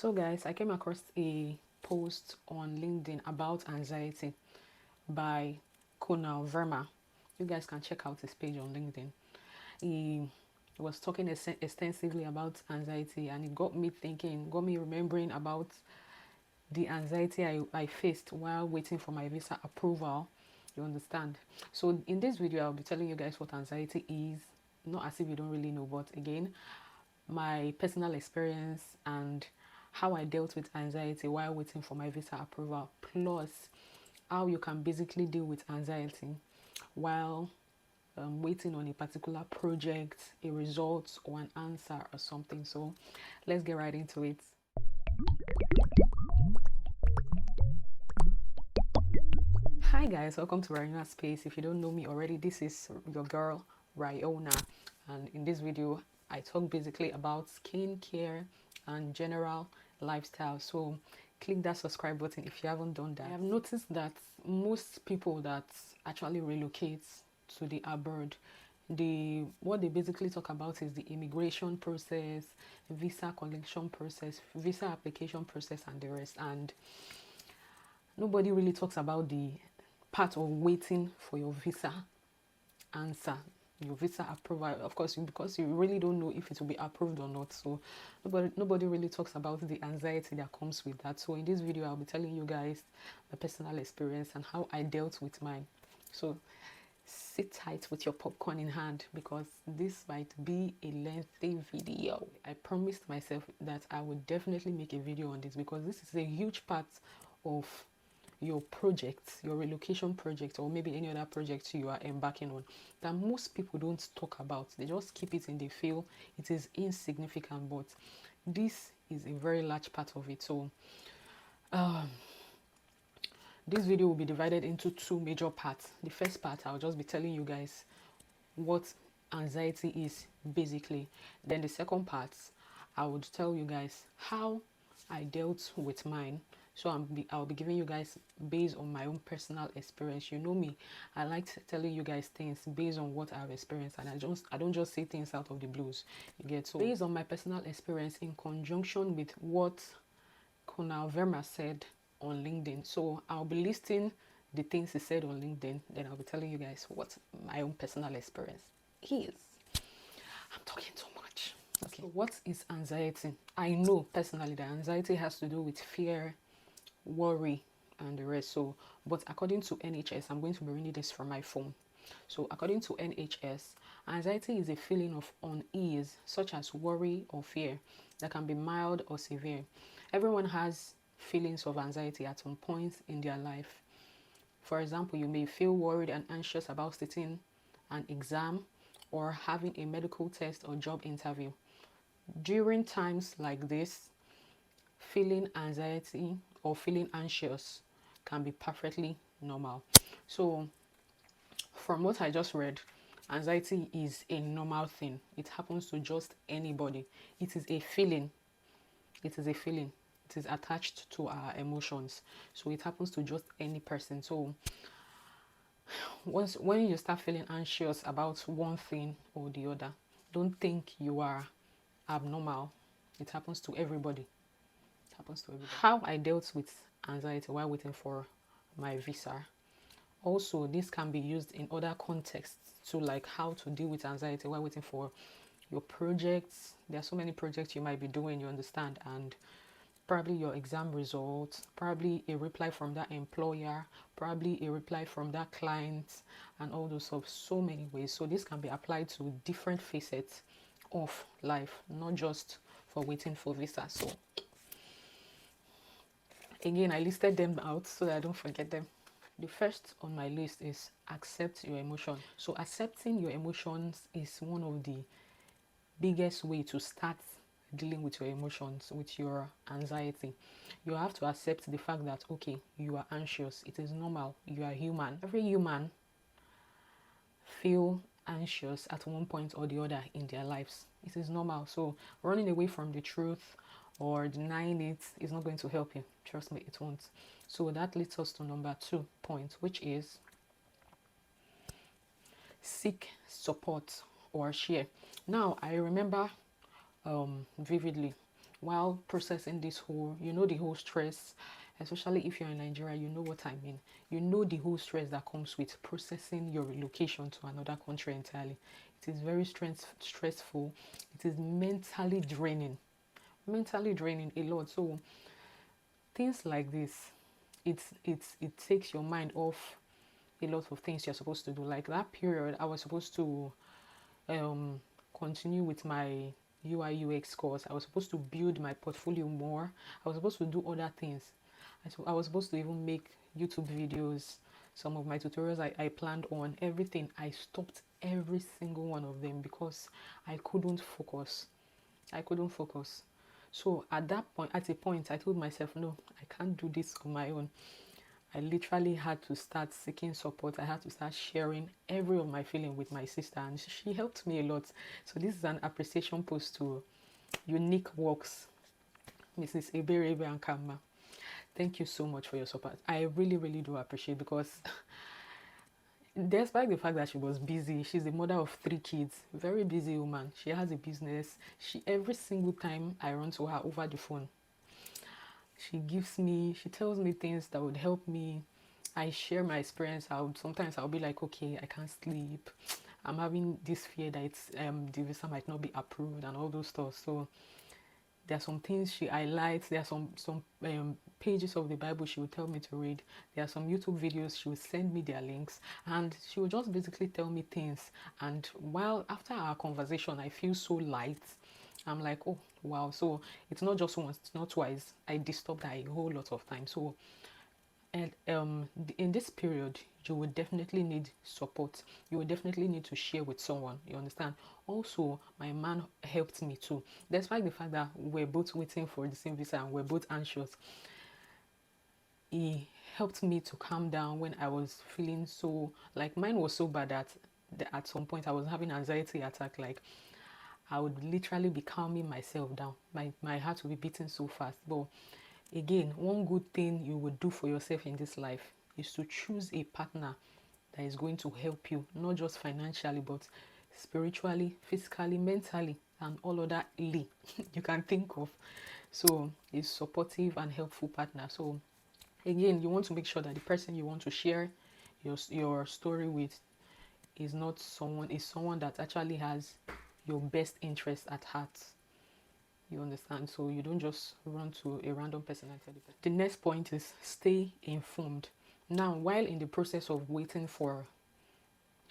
So guys, I came across a post on LinkedIn about anxiety by Kunal Verma. You guys can check out his page on LinkedIn. He was talking extensively about anxiety, and it got me thinking, got me remembering about the anxiety I faced while waiting for my visa approval. You understand? So in this video, I'll be telling you guys what anxiety is. Not as if you don't really know, but again, my personal experience and how I dealt with anxiety while waiting for my visa approval, plus how you can basically deal with anxiety while waiting on a particular project, a result, or an answer or something. So let's get right into it. Hi guys, welcome to RIONA'S space. If you don't know me already, this is your girl Riona, and in this video I talk basically about skincare and general lifestyle. So click that subscribe button if you haven't done that. I have noticed that most people that actually relocate to the abroad, what they basically talk about is the immigration process, visa collection process, visa application process, and the rest. And nobody really talks about the part of waiting for your visa answer, your visa approval. Of course, because you really don't know if it will be approved or not. So nobody really talks about the anxiety that comes with that. So in this video, I'll be telling you guys my personal experience and how I dealt with mine. So sit tight with your popcorn in hand, because this might be a lengthy video. I promised myself that I would definitely make a video on this, because this is a huge part of your project, your relocation project, or maybe any other project you are embarking on, that most people don't talk about. They just keep it and they feel it is insignificant, but this is a very large part of it. So this video will be divided into two major parts. The first part, I'll just be telling you guys what anxiety is basically. Then the second part, I would tell you guys how I dealt with mine. So I'll be giving you guys based on my own personal experience. You know me, I like telling you guys things based on what I've experienced, and I don't just say things out of the blues. You get? So based on my personal experience in conjunction with what Kunal Verma said on LinkedIn. So I'll be listing the things he said on LinkedIn, then I'll be telling you guys what my own personal experience is. I'm talking too much. Okay, so what is anxiety? I know personally that anxiety has to do with fear, worry, and the rest. So, but according to NHS, I'm going to be reading this from my phone. So according to NHS, anxiety is a feeling of unease, such as worry or fear, that can be mild or severe. Everyone has feelings of anxiety at some point in their life. For example, you may feel worried and anxious about sitting an exam or having a medical test or job interview. During times like this, feeling anxiety or feeling anxious can be perfectly normal. So from what I just read, anxiety is a normal thing. It happens to just anybody. It is a feeling. It is a feeling. It is attached to our emotions. So it happens to just any person. So when you start feeling anxious about one thing or the other, don't think you are abnormal. It happens to everybody. It happens to everybody. How I dealt with anxiety while waiting for my visa. Also, this can be used in other contexts to, like, how to deal with anxiety while waiting for your projects. There are so many projects you might be doing, you understand, and probably your exam results, probably a reply from that employer, probably a reply from that client, and all those of so many ways. So this can be applied to different facets of life, not just for waiting for visa. So again, I listed them out so that I don't forget them. The first on my list is accept your emotion. So accepting your emotions is one of the biggest way to start dealing with your emotions, with your anxiety. You have to accept the fact that, okay, you are anxious. It is normal. You are human. Every human feel anxious at one point or the other in their lives. It is normal. So running away from the truth or denying it is not going to help you. Trust me, it won't. So that leads us to number 2 point, which is seek support or share. Now, I remember vividly while processing this whole, the whole stress, especially if you're in Nigeria, you know what I mean. You know the whole stress that comes with processing your relocation to another country entirely. It is very stressful. It is mentally draining a lot. So things like this, it takes your mind off a lot of things you're supposed to do. Like that period, I was supposed to um, continue with my UI UX course. I was supposed to build my portfolio more. I was supposed to do other things. I was supposed to even make YouTube videos. Some of my tutorials I planned on, everything. I stopped every single one of them because I couldn't focus. I couldn't focus. So at a point, I told myself, no, I can't do this on my own. I literally had to start seeking support. I had to start sharing every of my feeling with my sister, and she helped me a lot. So this is an appreciation post to Unique Works, Mrs. Eberebe and Kama. Thank you so much for your support. I really, really do appreciate, because despite the fact that she was busy, she's a mother of 3 kids, very busy woman. She has a business. She every single time I run to her over the phone, she tells me things that would help me. I share my experience. Sometimes I'll be like, okay, I can't sleep. I'm having this fear that the visa might not be approved and all those stuff. So there are some things she highlights. There are some pages of the Bible she would tell me to read. There are some YouTube videos she would send me their links, and she would just basically tell me things. And while after our conversation, I feel so light. I'm like, oh wow. So it's not just once, it's not twice. I disturbed her a whole lot of times. So and in this period, you will definitely need support. You will definitely need to share with someone. You understand? Also, my man helped me too. Despite the fact that we're both waiting for the same visa and we're both anxious, he helped me to calm down when I was feeling so, like, mine was so bad that at some point I was having anxiety attack. Like, I would literally be calming myself down. My heart would be beating so fast. But again, one good thing you would do for yourself in this life is to choose a partner that is going to help you, not just financially, but spiritually, physically, mentally, and all other you can think of. So, a supportive and helpful partner. So, again, you want to make sure that the person you want to share your story with is someone that actually has your best interest at heart. You understand? So you don't just run to a random person and tell the person. The next point is stay informed. Now, while in the process of waiting for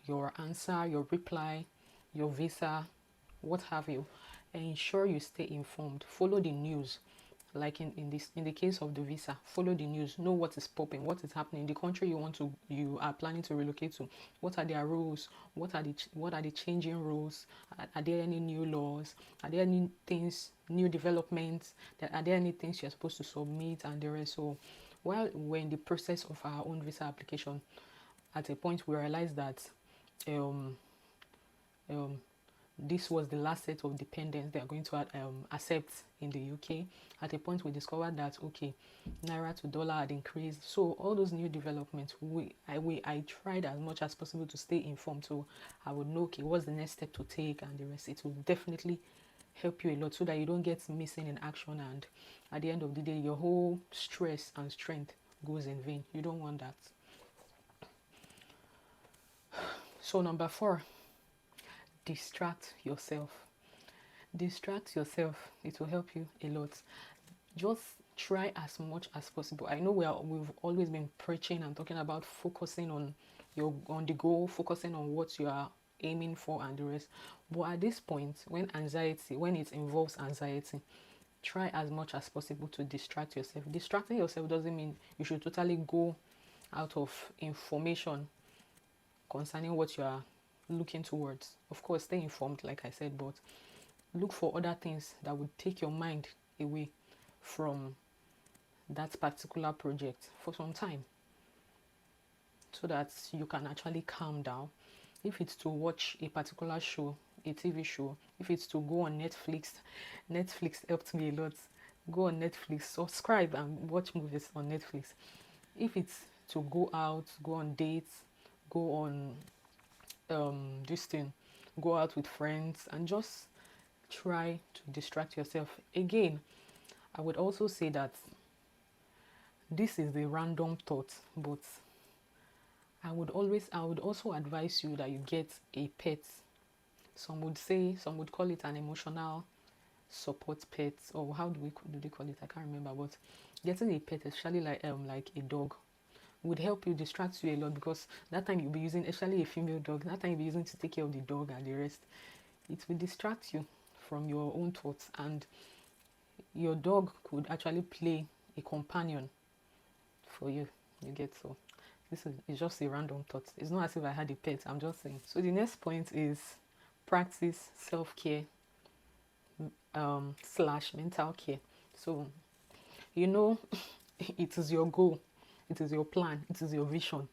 your answer, your reply, your visa, what have you, ensure you stay informed. Follow the news. Like in the case of the visa, follow the news. Know what is popping, what is happening in the country you are planning to relocate to. What are their rules? What are the changing rules? Are there any new laws? Are there any things, new developments? Are there any things you're supposed to submit and the rest? So while we're in the process of our own visa application, at a point we realized that um, um, this was the last set of dependents they are going to accept in the UK. At a point, we discovered that, okay, naira to dollar had increased. So all those new developments, I tried as much as possible to stay informed. So I would know, okay, what's the next step to take and the rest. It will definitely help you a lot so that you don't get missing in action. And at the end of the day, your whole stress and strength goes in vain. You don't want that. So number 4, distract yourself. Distract yourself. It will help you a lot. Just try as much as possible. I know we've always been preaching and talking about focusing on the goal, focusing on what you are aiming for and the rest. But at this point, when it involves anxiety, try as much as possible to distract yourself. Distracting yourself doesn't mean you should totally go out of information concerning what you are looking towards. Of course, stay informed, like I said, but look for other things that would take your mind away from that particular project for some time so that you can actually calm down. If it's to watch a particular show, a TV show, if it's to go on Netflix helped me a lot. Go on Netflix, subscribe and watch movies on Netflix. If it's to go out, go on dates, go on go out with friends and just try to distract yourself. Again, I would also say that this is the random thought, but I would also advise you that you get a pet. Some would call it an emotional support pet, or how do they call it? I can't remember. But getting a pet, especially like a dog, would help you distract you a lot, because that time you'll be using, especially a female dog, that time you'll be using to take care of the dog and the rest. It will distract you from your own thoughts, and your dog could actually play a companion for you. You get? So this is just a random thought. It's not as if I had a pet, I'm just saying. So the next point is practice self-care slash mental care. So you know, it is your goal, it is your plan, it is your vision.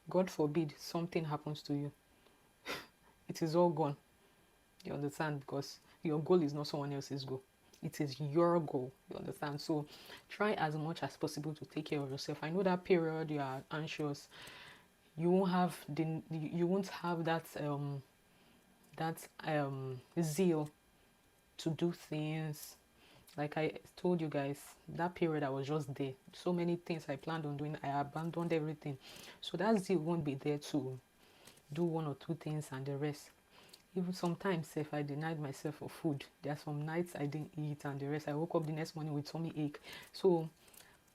God forbid something happens to you, it is all gone. You understand? Because your goal is not someone else's goal, it is your goal. You understand? So try as much as possible to take care of yourself. I know that period you are anxious, you won't have that zeal to do things. Like I told you guys, that period I was just there. So many things I planned on doing, I abandoned everything. So that zeal won't be there to do one or two things and the rest. Even sometimes if I denied myself for food, there are some nights I didn't eat and the rest. I woke up the next morning with tummy ache. So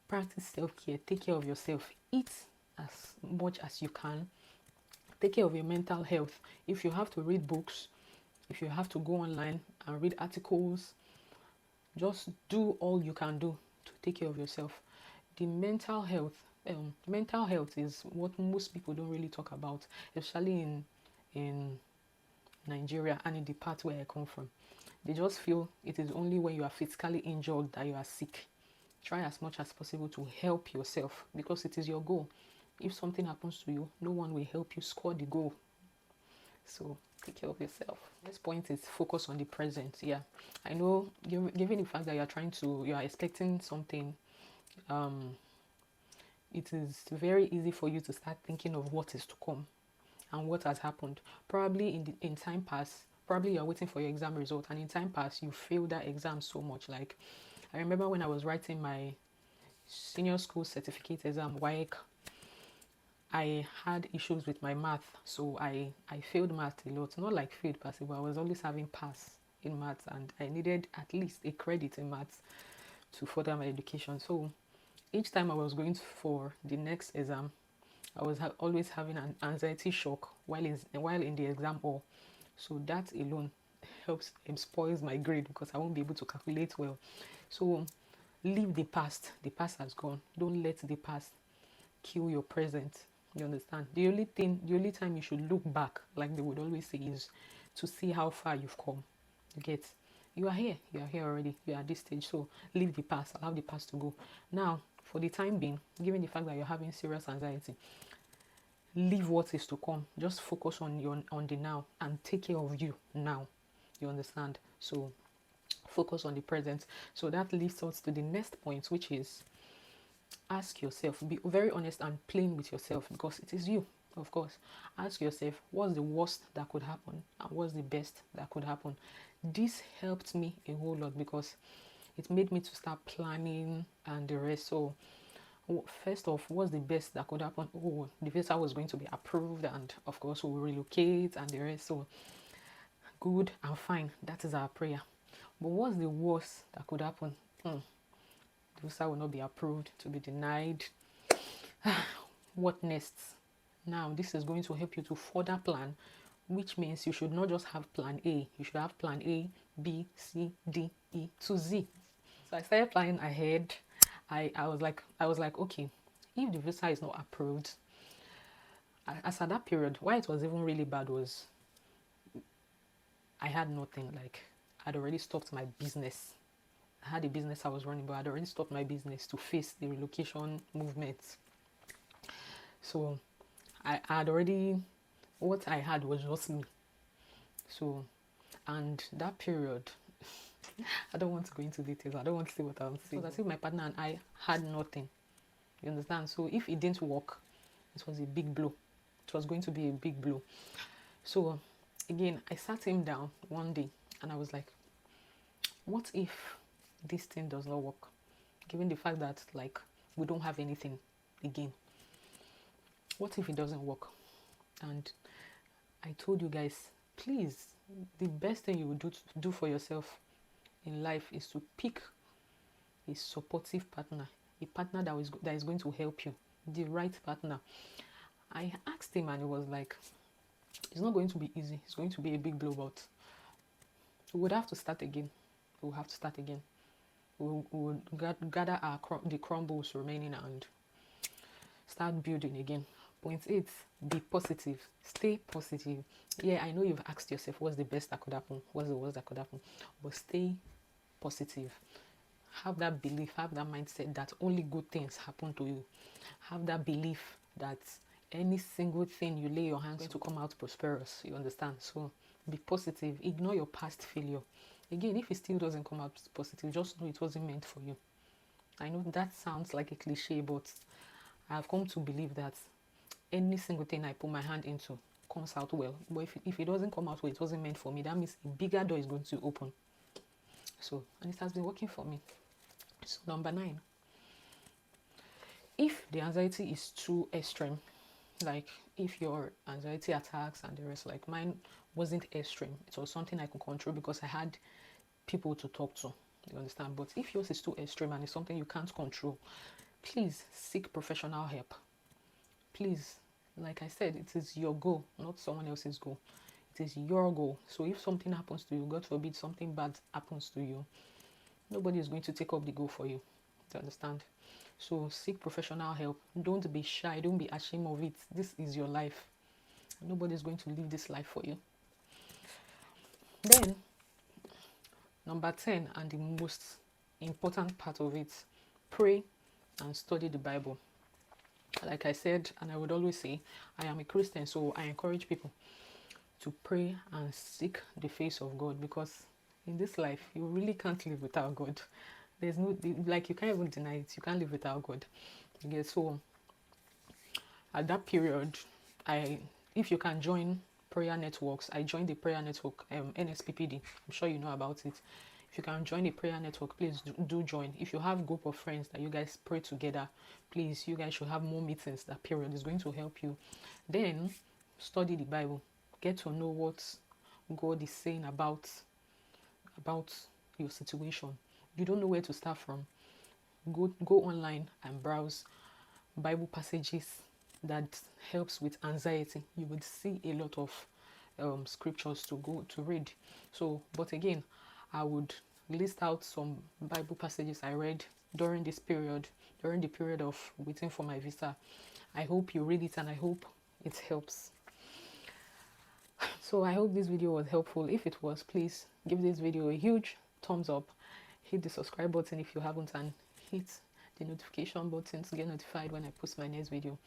practice self-care, take care of yourself, eat as much as you can, take care of your mental health. If you have to read books, if you have to go online and read articles, just do all you can do to take care of yourself. The mental health is what most people don't really talk about, especially in Nigeria and in the part where I come from. They just feel it is only when you are physically injured that you are sick. Try as much as possible to help yourself, because it is your goal. If something happens to you, no one will help you score the goal. So take care of yourself. Next point is focus on the present. Yeah, I know, given the fact that you are expecting something, it is very easy for you to start thinking of what is to come and what has happened. Probably in time past, probably you're waiting for your exam result, and in time past you failed that exam so much. Like I remember when I was writing my senior school certificate exam, WAEC, I had issues with my math, so I failed math a lot. Not like failed passive, but I was always having pass in maths, and I needed at least a credit in maths to further my education. So each time I was going for the next exam, I was always having an anxiety shock while in the exam hall. So that alone helps spoils my grade, because I won't be able to calculate well. So leave the past. The past has gone. Don't let the past kill your present. You understand? The only time you should look back, like they would always say, is to see how far you've come. You get? You are here already. You are at this stage. So leave the past. Allow the past to go. Now, for the time being, given the fact that you're having serious anxiety, leave what is to come. Just focus on the now and take care of you now. You understand? So focus on the present. So that leads us to the next point, which is ask yourself, be very honest and plain with yourself, because it is you, of course. Ask yourself, what's the worst that could happen and what's the best that could happen. This helped me a whole lot, because it made me to start planning and the rest. So first off, what's the best that could happen? Oh, the visa was going to be approved, and of course we'll relocate and the rest. So good and fine, that is our prayer. But what's the worst that could happen? The visa will not be approved, to be denied. What next? Now this is going to help you to further plan, which means you should not just have plan A, you should have plan A, B, C, D, E to Z. So I started planning ahead. I was like, okay, if the visa is not approved, as at that period, why it was even really bad was I had nothing. Like I'd already stopped my business. I had a business I was running, but I'd already stopped my business to face the relocation movement. So I had already, what I had was just me. So, and that period, I don't want to go into details. I don't want to say what I'm saying. It was as if my partner and I had nothing. You understand? So if it didn't work, it was a big blow. It was going to be a big blow. So again, I sat him down one day and I was like, what if this thing does not work, given the fact that like we don't have anything again. What if it doesn't work? And I told you guys, please, the best thing you would do for yourself in life is to pick a supportive partner, a partner that is going to help you, the right partner. I asked him and he was like, it's not going to be easy, it's going to be a big blow, but we would have to start again. We'll have to start again. We'll gather the crumbles remaining and start building again. Point 8, be positive. Stay positive. Yeah, I know you've asked yourself, what's the best that could happen? What's the worst that could happen? But stay positive. Have that belief, have that mindset that only good things happen to you. Have that belief that any single thing you lay your hands to come out prosperous. You understand? So be positive. Ignore your past failure. Again, if it still doesn't come out positive, just know it wasn't meant for you. I know that sounds like a cliche, but I've come to believe that any single thing I put my hand into comes out well. But if it doesn't come out well, it wasn't meant for me. That means a bigger door is going to open. So, and it has been working for me. So number 9, if the anxiety is too extreme, like if your anxiety attacks and the rest, like mine wasn't extreme, it was something I could control because I had people to talk to, you understand? But if yours is too extreme and it's something you can't control, please seek professional help. Please, like I said, it is your goal, not someone else's goal. It is your goal. So if something happens to you, God forbid something bad happens to you, nobody is going to take up the goal for you. You understand? So seek professional help. Don't be shy. Don't be ashamed of it. This is your life. Nobody is going to live this life for you. Then, number 10, and the most important part of it, pray and study the Bible. Like I said, and I would always say, I am a Christian, so I encourage people to pray and seek the face of God, because in this life, you really can't live without God. There's no, like, you can't even deny it. You can't live without God. Okay, so at that period, if you can join prayer networks, I joined the prayer network, NSPPD. I'm sure you know about it. If you can join the prayer network, please do join. If you have a group of friends that you guys pray together, please, you guys should have more meetings. That period is going to help you. Then study the Bible. Get to know what God is saying about your situation. You don't know where to start from. Go online and browse Bible passages that helps with anxiety. You would see a lot of scriptures to read. So, but again, I would list out some Bible passages I read during the period of waiting for my visa. I hope you read it and I hope it helps. So I hope this video was helpful. If it was, please give this video a huge thumbs up. Hit the subscribe button if you haven't, and hit the notification button to get notified when I post my next video.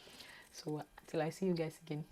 So till I see you guys again.